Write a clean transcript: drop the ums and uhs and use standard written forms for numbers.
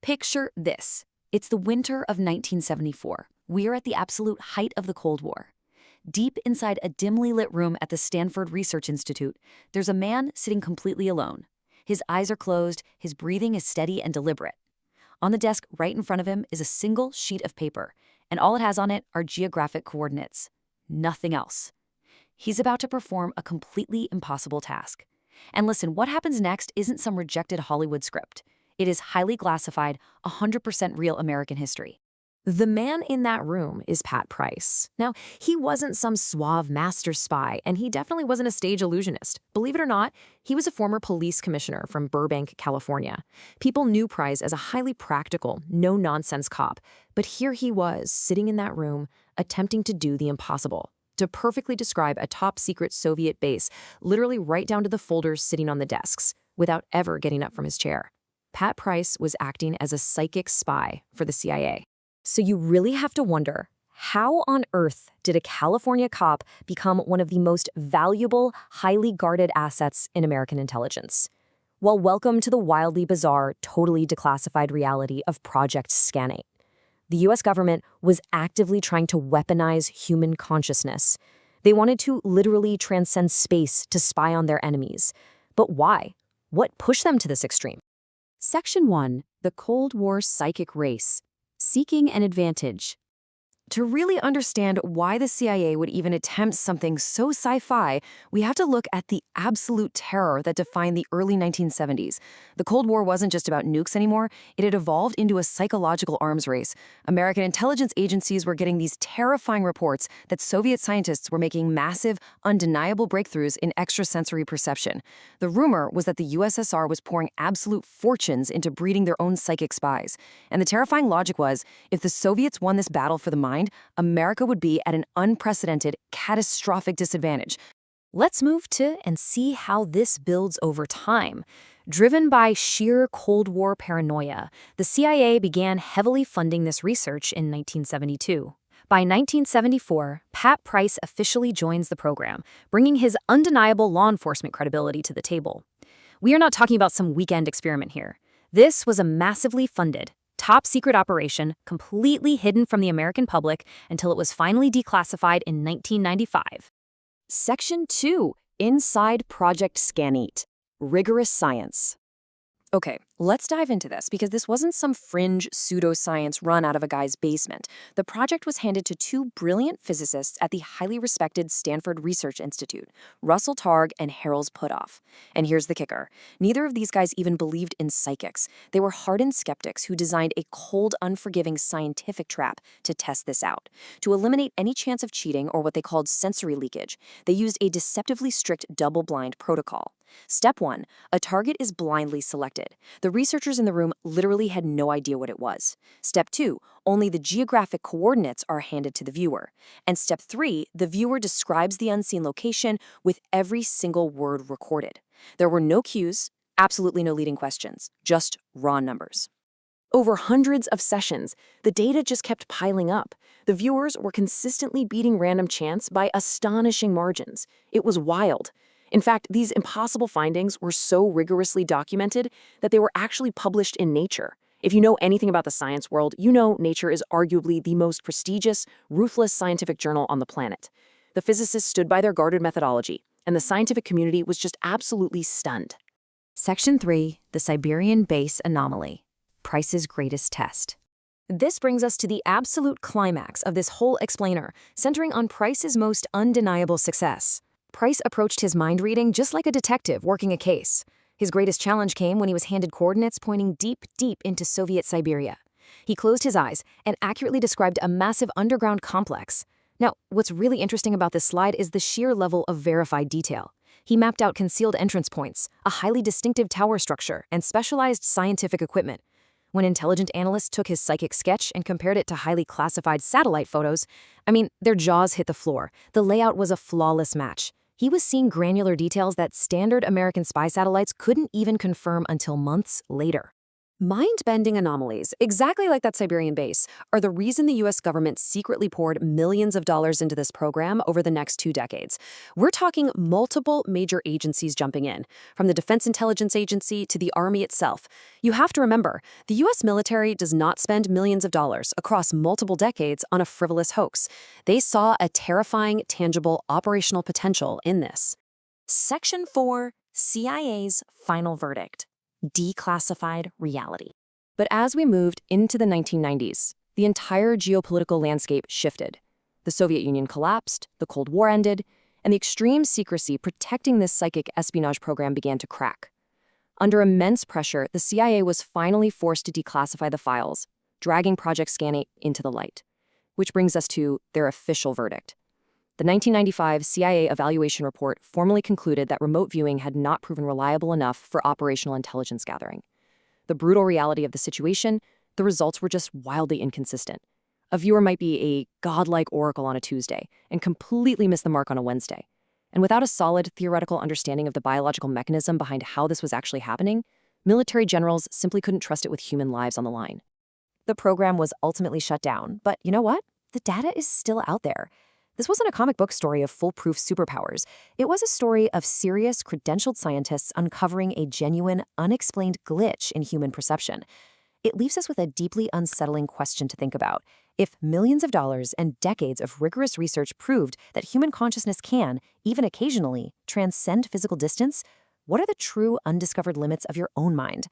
Picture this. It's the winter of 1974. We're at the absolute height of the Cold War. Deep inside a dimly lit room at the Stanford Research Institute, there's a man sitting completely alone. His eyes are closed, his breathing is steady and deliberate. On the desk right in front of him is a single sheet of paper, and all it has on it are geographic coordinates. Nothing else. He's about to perform a completely impossible task. And listen, what happens next isn't some rejected Hollywood script. It is highly classified, 100% real American history. The man in that room is Pat Price. Now, he wasn't some suave master spy, and he definitely wasn't a stage illusionist. Believe it or not, he was a former police commissioner from Burbank, California. People knew Price as a highly practical, no-nonsense cop, but here he was, sitting in that room, attempting to do the impossible, to perfectly describe a top-secret Soviet base, literally right down to the folders sitting on the desks, without ever getting up from his chair. Pat Price was acting as a psychic spy for the CIA. So you really have to wonder, how on earth did a California cop become one of the most valuable, highly guarded assets in American intelligence? Well, welcome to the wildly bizarre, totally declassified reality of Project SCANATE. The US government was actively trying to weaponize human consciousness. They wanted to literally transcend space to spy on their enemies. But why? What pushed them to this extreme? Section 1. The Cold War Psychic Race. Seeking an advantage. To really understand why the CIA would even attempt something so sci-fi, we have to look at the absolute terror that defined the early 1970s. The Cold War wasn't just about nukes anymore. It had evolved into a psychological arms race. American intelligence agencies were getting these terrifying reports that Soviet scientists were making massive, undeniable breakthroughs in extrasensory perception. The rumor was that the USSR was pouring absolute fortunes into breeding their own psychic spies. And the terrifying logic was, if the Soviets won this battle for the mind, America would be at an unprecedented, catastrophic disadvantage. Let's move to and see how this builds over time. Driven by sheer Cold War paranoia, the CIA began heavily funding this research in 1972. By 1974, Pat Price officially joins the program, bringing his undeniable law enforcement credibility to the table. We are not talking about some weekend experiment here. This was a massively funded, top-secret operation, completely hidden from the American public until it was finally declassified in 1995. Section 2. Inside Project SCANATE. Rigorous Science. Okay, let's dive into this, because this wasn't some fringe pseudoscience run out of a guy's basement. The project was handed to two brilliant physicists at the highly respected Stanford Research Institute, Russell Targ and Harold Puthoff. And here's the kicker. Neither of these guys even believed in psychics. They were hardened skeptics who designed a cold, unforgiving scientific trap to test this out. To eliminate any chance of cheating or what they called sensory leakage, they used a deceptively strict double-blind protocol. Step 1. A target is blindly selected. The researchers in the room literally had no idea what it was. Step 2. Only the geographic coordinates are handed to the viewer. And Step 3. The viewer describes the unseen location with every single word recorded. There were no cues, absolutely no leading questions, just raw numbers. Over hundreds of sessions, the data just kept piling up. The viewers were consistently beating random chance by astonishing margins. It was wild. In fact, these impossible findings were so rigorously documented that they were actually published in Nature. If you know anything about the science world, you know Nature is arguably the most prestigious, ruthless scientific journal on the planet. The physicists stood by their guarded methodology, and the scientific community was just absolutely stunned. Section 3. The Siberian Base Anomaly. Price's greatest test. This brings us to the absolute climax of this whole explainer, centering on Price's most undeniable success. Price approached his mind reading just like a detective working a case. His greatest challenge came when he was handed coordinates pointing deep, deep into Soviet Siberia. He closed his eyes and accurately described a massive underground complex. Now, what's really interesting about this slide is the sheer level of verified detail. He mapped out concealed entrance points, a highly distinctive tower structure, and specialized scientific equipment. When intelligent analysts took his psychic sketch and compared it to highly classified satellite photos, their jaws hit the floor. The layout was a flawless match. He was seeing granular details that standard American spy satellites couldn't even confirm until months later. Mind-bending anomalies, exactly like that Siberian base, are the reason the U.S. government secretly poured millions of dollars into this program over the next 2 decades. We're talking multiple major agencies jumping in, from the Defense Intelligence Agency to the Army itself. You have to remember, the U.S. military does not spend millions of dollars across multiple decades on a frivolous hoax. They saw a terrifying, tangible operational potential in this. Section 4, CIA's final verdict. Declassified reality. But as we moved into the 1990s, the entire geopolitical landscape shifted. The Soviet Union collapsed, the Cold War ended, and the extreme secrecy protecting this psychic espionage program began to crack. Under immense pressure, the CIA was finally forced to declassify the files, dragging Project SCANATE into the light. Which brings us to their official verdict. The 1995 CIA evaluation report formally concluded that remote viewing had not proven reliable enough for operational intelligence gathering. The brutal reality of the situation, the results were just wildly inconsistent. A viewer might be a godlike oracle on a Tuesday and completely miss the mark on a Wednesday. And without a solid theoretical understanding of the biological mechanism behind how this was actually happening, military generals simply couldn't trust it with human lives on the line. The program was ultimately shut down, but you know what? The data is still out there. This wasn't a comic book story of foolproof superpowers. It was a story of serious, credentialed scientists uncovering a genuine, unexplained glitch in human perception. It leaves us with a deeply unsettling question to think about. If millions of dollars and decades of rigorous research proved that human consciousness can, even occasionally, transcend physical distance, what are the true undiscovered limits of your own mind?